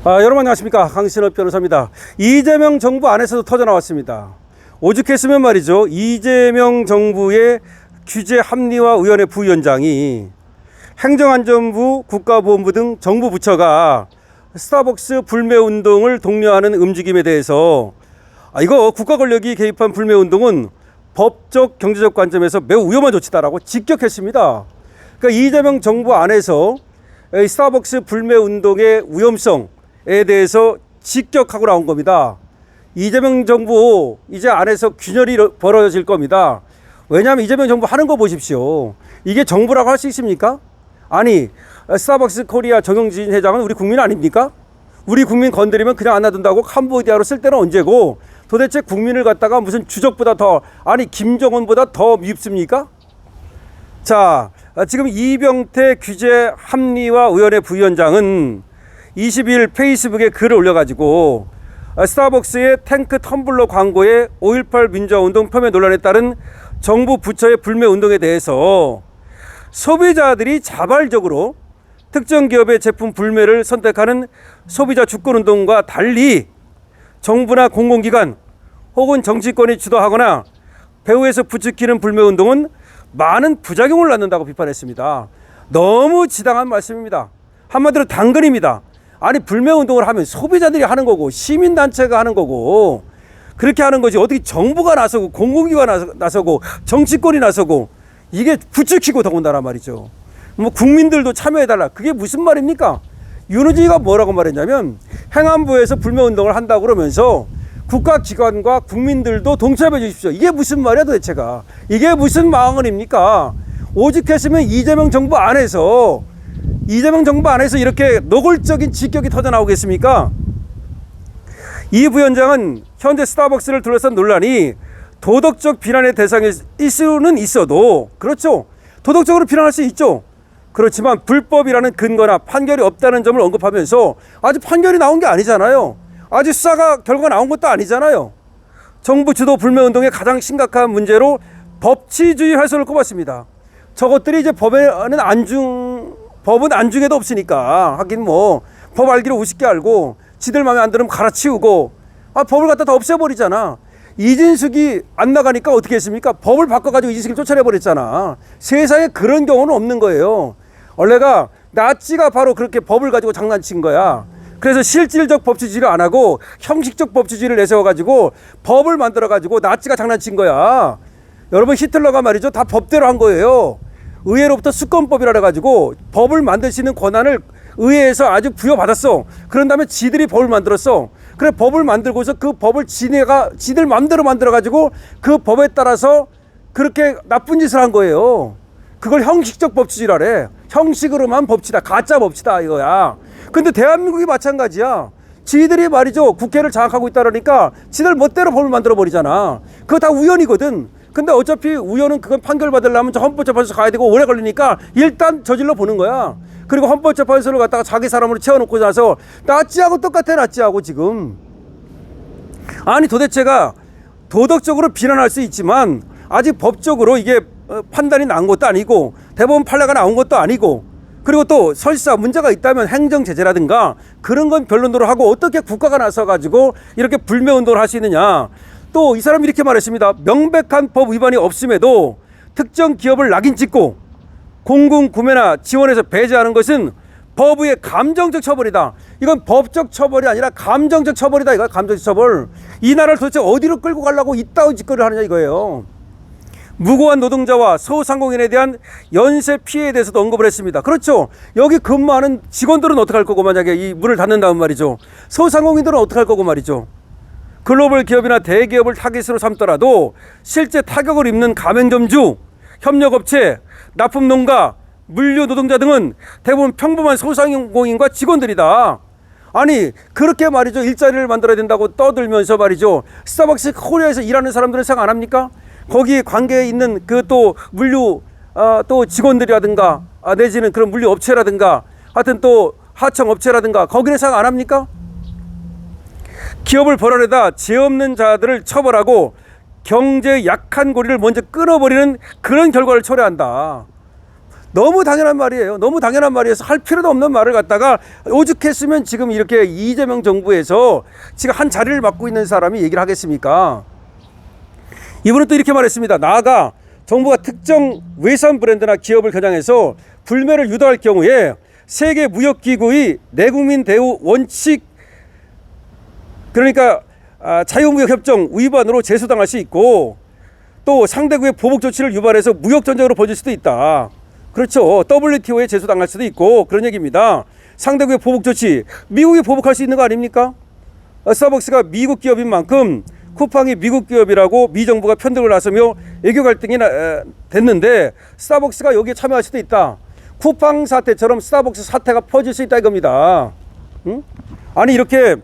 여러분 안녕하십니까, 강신업 변호사입니다. 이재명 정부 안에서도 터져나왔습니다. 오죽했으면 말이죠, 이재명 정부의 규제합리화위원회 부위원장이 행정안전부, 국가보훈부 등 정부 부처가 스타벅스 불매운동을 독려하는 움직임에 대해서 이거 국가 권력이 개입한 불매운동은 법적, 경제적 관점에서 매우 위험한 조치다라고 직격했습니다. 그러니까 이재명 정부 안에서 스타벅스 불매운동의 위험성에 대해서 직격하고 나온 겁니다. 이재명 정부 이제 안에서 균열이 벌어질 겁니다. 왜냐하면 이재명 정부 하는 거 보십시오. 이게 정부라고 할 수 있습니까? 아니, 스타벅스 코리아 정영진 회장은 우리 국민 아닙니까? 우리 국민 건드리면 그냥 안 놔둔다고 캄보디아로 쓸 때는 언제고, 도대체 국민을 갖다가 무슨 주적보다 더, 아니 김정은보다 더 밉습니까? 자, 지금 이병태 규제합리화위원회 부위원장은 22일 페이스북에 글을 올려가지고 스타벅스의 탱크 텀블러 광고에 5.18 민주화운동 폄훼 논란에 따른 정부 부처의 불매운동에 대해서 소비자들이 자발적으로 특정 기업의 제품 불매를 선택하는 소비자 주권운동과 달리 정부나 공공기관 혹은 정치권이 주도하거나 배후에서 부추기는 불매운동은 많은 부작용을 낳는다고 비판했습니다. 너무 지당한 말씀입니다. 한마디로 당근입니다. 아니, 불매운동을 하면 소비자들이 하는 거고 시민단체가 하는 거고 그렇게 하는 거지, 어떻게 정부가 나서고 공공기관 나서고 정치권이 나서고 이게 부추기고 더군다나 말이죠. 뭐 국민들도 참여해달라, 그게 무슨 말입니까? 윤호진이가 뭐라고 말했냐면, 행안부에서 불매운동을 한다고 그러면서 국가기관과 국민들도 동참해 주십시오. 이게 무슨 말이야 도대체가. 이게 무슨 망언입니까? 오죽했으면 이재명 정부 안에서 이렇게 노골적인 직격이 터져나오겠습니까? 이 부위원장은 현재 스타벅스를 둘러싼 논란이 도덕적 비난의 대상일 수는 있어도, 그렇죠, 도덕적으로 비난할 수 있죠. 그렇지만 불법이라는 근거나 판결이 없다는 점을 언급하면서 아직 판결이 나온 게 아니잖아요. 아직 수사가 결과가 나온 것도 아니잖아요. 정부 주도 불매운동의 가장 심각한 문제로 법치주의 훼손을 꼽았습니다. 저것들이 이제 법은 안중에도 없으니까, 하긴 뭐 법 알기로 우습게 알고 지들 마음에 안 들으면 갈아치우고, 법을 갖다 다 없애버리잖아. 이진숙이 안 나가니까 어떻게 했습니까? 법을 바꿔가지고 이진숙을 쫓아내버렸잖아. 세상에 그런 경우는 없는 거예요. 원래가 나치가 바로 그렇게 법을 가지고 장난친 거야. 그래서 실질적 법치주의를 안 하고 형식적 법치주의를 내세워가지고 법을 만들어가지고 나치가 장난친 거야. 여러분, 히틀러가 말이죠, 다 법대로 한 거예요. 의회로부터 수권법이라 해가지고 법을 만들 수 있는 권한을 의회에서 아주 부여받았어. 그런 다음에 지들이 법을 만들었어. 그래, 법을 만들고서 그 법을 지들 마음대로 만들어가지고 그 법에 따라서 그렇게 나쁜 짓을 한 거예요. 그걸 형식적 법치주의라래. 형식으로만 법치다, 가짜 법치다 이거야. 근데 대한민국이 마찬가지야. 지들이 말이죠, 국회를 장악하고 있다 그러니까 지들 멋대로 법을 만들어 버리잖아. 그거 다 우연이거든. 근데 어차피 우연은 그건 판결 받으려면 저 헌법재판소 가야 되고 오래 걸리니까 일단 저질러 보는 거야. 그리고 헌법재판소를 갖다가 자기 사람으로 채워놓고 나서 나치하고 똑같아, 나치하고 지금. 아니, 도대체가 도덕적으로 비난할 수 있지만 아직 법적으로 이게 판단이 난 것도 아니고 대법원 판례가 나온 것도 아니고, 그리고 또 설사 문제가 있다면 행정제재라든가 그런 건 변론으로 하고 어떻게 국가가 나서가지고 이렇게 불매운동을 할 수 있느냐. 또 이 사람이 이렇게 말했습니다. 명백한 법 위반이 없음에도 특정 기업을 낙인 찍고 공공구매나 지원해서 배제하는 것은 법의 감정적 처벌이다. 이건 법적 처벌이 아니라 감정적 처벌이다. 이거 감정적 처벌. 이 나라를 도대체 어디로 끌고 가려고 이따위 짓거리를 하느냐 이거예요. 무고한 노동자와 소상공인에 대한 연쇄 피해에 대해서도 언급을 했습니다. 그렇죠. 여기 근무하는 직원들은 어떻게 할 거고, 만약에 이 문을 닫는다면 말이죠. 소상공인들은 어떻게 할 거고 말이죠. 글로벌 기업이나 대기업을 타깃으로 삼더라도 실제 타격을 입는 가맹점주, 협력업체, 납품농가, 물류 노동자 등은 대부분 평범한 소상공인과 직원들이다. 아니, 그렇게 말이죠, 일자리를 만들어야 된다고 떠들면서 말이죠, 스타벅스 코리아에서 일하는 사람들은 생각 안 합니까? 거기 관계에 있는 그 또 물류 또 직원들이라든가 내지는 그런 물류 업체라든가 하여튼 또 하청 업체라든가 거기는 생각 안 합니까? 기업을 벌어내다 죄 없는 자들을 처벌하고 경제 약한 고리를 먼저 끊어버리는 그런 결과를 초래한다. 너무 당연한 말이에요. 너무 당연한 말이어서 할 필요도 없는 말을 갖다가 오죽했으면 지금 이렇게 이재명 정부에서 지금 한 자리를 맡고 있는 사람이 얘기를 하겠습니까? 이분은 또 이렇게 말했습니다. 나아가 정부가 특정 외산 브랜드나 기업을 겨냥해서 불매를 유도할 경우에 세계무역기구의 내국민 대우 원칙, 그러니까 자유무역협정 위반으로 제소당할 수 있고, 또 상대국의 보복 조치를 유발해서 무역 전쟁으로 번질 수도 있다. 그렇죠. WTO에 제소당할 수도 있고 그런 얘기입니다. 상대국의 보복 조치, 미국이 보복할 수 있는 거 아닙니까? 스타벅스가 미국 기업인 만큼 쿠팡이 미국 기업이라고 미 정부가 편들고 나서며 애교 갈등이 됐는데 스타벅스가 여기에 참여할 수도 있다. 쿠팡 사태처럼 스타벅스 사태가 퍼질 수 있다 이겁니다. 응? 아니 이렇게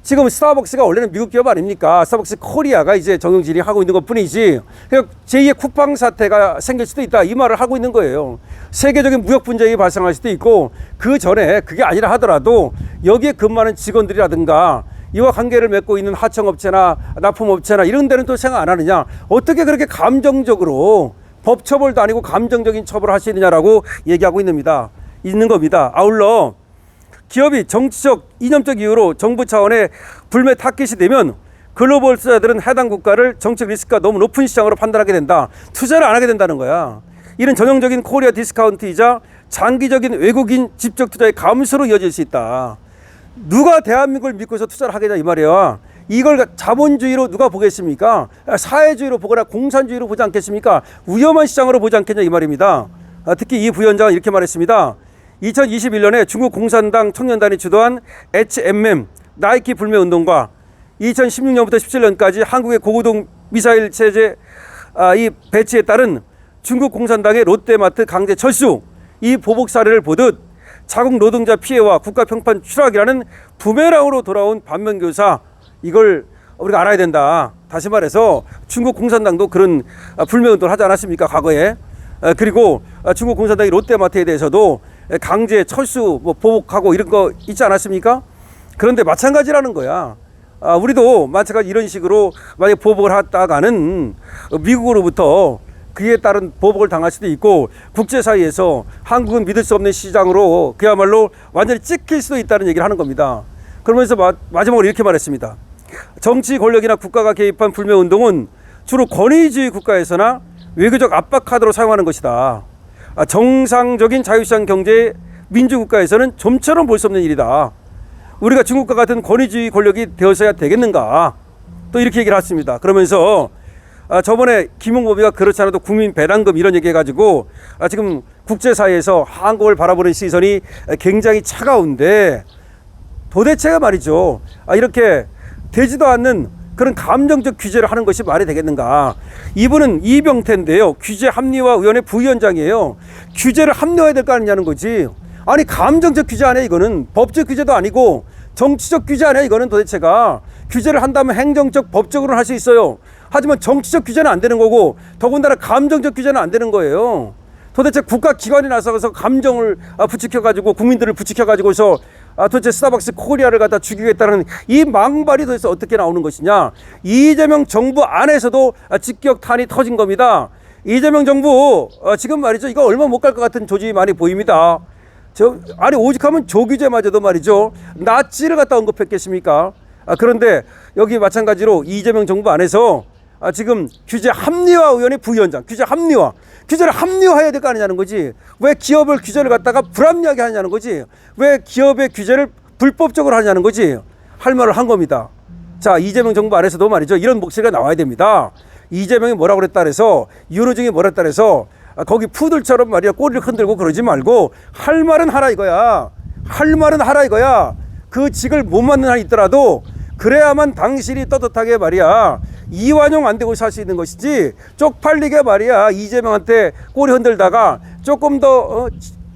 지금 스타벅스가 원래는 미국 기업 아닙니까? 스타벅스 코리아가 이제 정영진이 하고 있는 것 뿐이지. 제2의 쿠팡 사태가 생길 수도 있다. 이 말을 하고 있는 거예요. 세계적인 무역 분쟁이 발생할 수도 있고, 그 전에 그게 아니라 하더라도 여기에 근무하는 직원들이라든가 이와 관계를 맺고 있는 하청업체나 납품업체나 이런 데는 또 생각 안 하느냐. 어떻게 그렇게 감정적으로 법 처벌도 아니고 감정적인 처벌을 할 수 있느냐라고 얘기하고 있는 겁니다. 아울러 기업이 정치적, 이념적 이유로 정부 차원의 불매 타깃이 되면 글로벌 투자자들은 해당 국가를 정책 리스크가 너무 높은 시장으로 판단하게 된다. 투자를 안 하게 된다는 거야. 이런 전형적인 코리아 디스카운트이자 장기적인 외국인 직접 투자의 감소로 이어질 수 있다. 누가 대한민국을 믿고서 투자를 하겠냐 이 말이야. 이걸 자본주의로 누가 보겠습니까? 사회주의로 보거나 공산주의로 보지 않겠습니까? 위험한 시장으로 보지 않겠냐 이 말입니다. 특히 이 부위원장은 이렇게 말했습니다. 2021년에 중국 공산당 청년단이 주도한 HMM 나이키 불매 운동과 2016년부터 17년까지 한국의 고고동 미사일 체제 이 배치에 따른 중국 공산당의 롯데마트 강제 철수, 이 보복 사례를 보듯 자국 노동자 피해와 국가 평판 추락이라는 부메랑으로 돌아온 반면교사, 이걸 우리가 알아야 된다. 다시 말해서 중국 공산당도 그런 불매 운동을 하지 않았습니까? 과거에. 그리고 중국 공산당이 롯데마트에 대해서도 강제 철수 보복하고 이런 거 있지 않았습니까? 그런데 마찬가지라는 거야. 우리도 마찬가지 이런 식으로 만약에 보복을 하다가는 미국으로부터 그에 따른 보복을 당할 수도 있고, 국제사회에서 한국은 믿을 수 없는 시장으로 그야말로 완전히 찍힐 수도 있다는 얘기를 하는 겁니다. 그러면서 마지막으로 이렇게 말했습니다. 정치 권력이나 국가가 개입한 불매 운동은 주로 권위주의 국가에서나 외교적 압박 카드로 사용하는 것이다. 정상적인 자유시장 경제 민주국가에서는 좀처럼 볼 수 없는 일이다. 우리가 중국과 같은 권위주의 권력이 되어서야 되겠는가? 또 이렇게 얘기를 했습니다. 그러면서 저번에 김용범이가 그렇지 않아도 국민 배당금 이런 얘기 해가지고 지금 국제사회에서 한국을 바라보는 시선이 굉장히 차가운데, 도대체가 말이죠. 이렇게 되지도 않는 그런 감정적 규제를 하는 것이 말이 되겠는가? 이분은 이병태인데요. 규제 합리화 위원회 부위원장이에요. 규제를 합리화해야 될 거 아니냐는 거지. 아니 감정적 규제 아니야 이거는. 법적 규제도 아니고 정치적 규제 아니야 이거는. 도대체가 규제를 한다면 행정적 법적으로는 할 수 있어요. 하지만 정치적 규제는 안 되는 거고, 더군다나 감정적 규제는 안 되는 거예요. 도대체 국가기관이 나서서 감정을 부추겨가지고 국민들을 부추겨가지고서 도대체 스타벅스 코리아를 갖다 죽이겠다는 이 망발이 도대체 어떻게 나오는 것이냐. 이재명 정부 안에서도 직격탄이 터진 겁니다. 이재명 정부 지금 말이죠, 이거 얼마 못 갈 것 같은 조짐이 많이 보입니다. 아니 오직하면 조규제마저도 말이죠, 나치를 갖다 언급했겠습니까? 그런데 여기 마찬가지로 이재명 정부 안에서 지금 규제 합리화 의원의 부위원장, 규제를 합리화해야 될 거 아니냐는 거지. 왜 기업을 규제를 갖다가 불합리하게 하냐는 거지. 왜 기업의 규제를 불법적으로 하냐는 거지. 할 말을 한 겁니다. 자, 이재명 정부 안에서도 말이죠, 이런 목소리가 나와야 됩니다. 이재명이 뭐라고 그랬다 그래서, 윤호중이 뭐라 그랬다 그래서 거기 푸들처럼 말이야 꼬리를 흔들고 그러지 말고 할 말은 하라 이거야. 할 말은 하라 이거야. 그 직을 못 맡는 한 있더라도 그래야만 당신이 떳떳하게 말이야 이완용 안 되고 살 수 있는 것이지, 쪽팔리게 말이야 이재명한테 꼬리 흔들다가 조금 더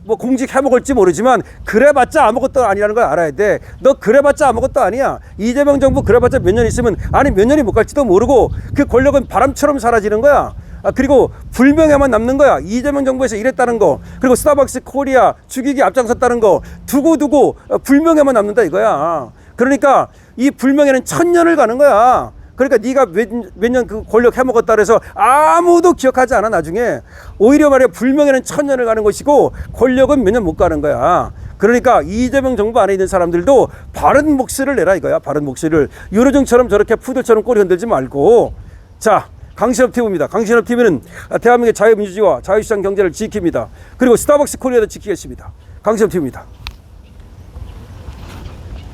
뭐 공직 해먹을지 모르지만 그래봤자 아무것도 아니라는 걸 알아야 돼. 너 그래봤자 아무것도 아니야. 이재명 정부 그래봤자 몇 년 있으면, 아니 몇 년이 못 갈지도 모르고 그 권력은 바람처럼 사라지는 거야. 그리고 불명예만 남는 거야. 이재명 정부에서 이랬다는 거, 그리고 스타벅스 코리아 죽이기 앞장섰다는 거 두고두고 불명예만 남는다 이거야. 그러니까 이 불명예는 1000년을 가는 거야. 그러니까 네가 몇 년 그 권력 해먹었다 그래서 아무도 기억하지 않아. 나중에 오히려 말이야 불명예는 천년을 가는 것이고 권력은 몇 년 못 가는 거야. 그러니까 이재명 정부 안에 있는 사람들도 바른 목소리를 내라 이거야. 바른 목소리를. 유로정처럼 저렇게 푸들처럼 꼬리 흔들지 말고. 자, 강신업 TV입니다. 강신업 TV는 대한민국의 자유민주주의와 자유시장 경제를 지킵니다. 그리고 스타벅스 코리아도 지키겠습니다. 강신업 TV입니다.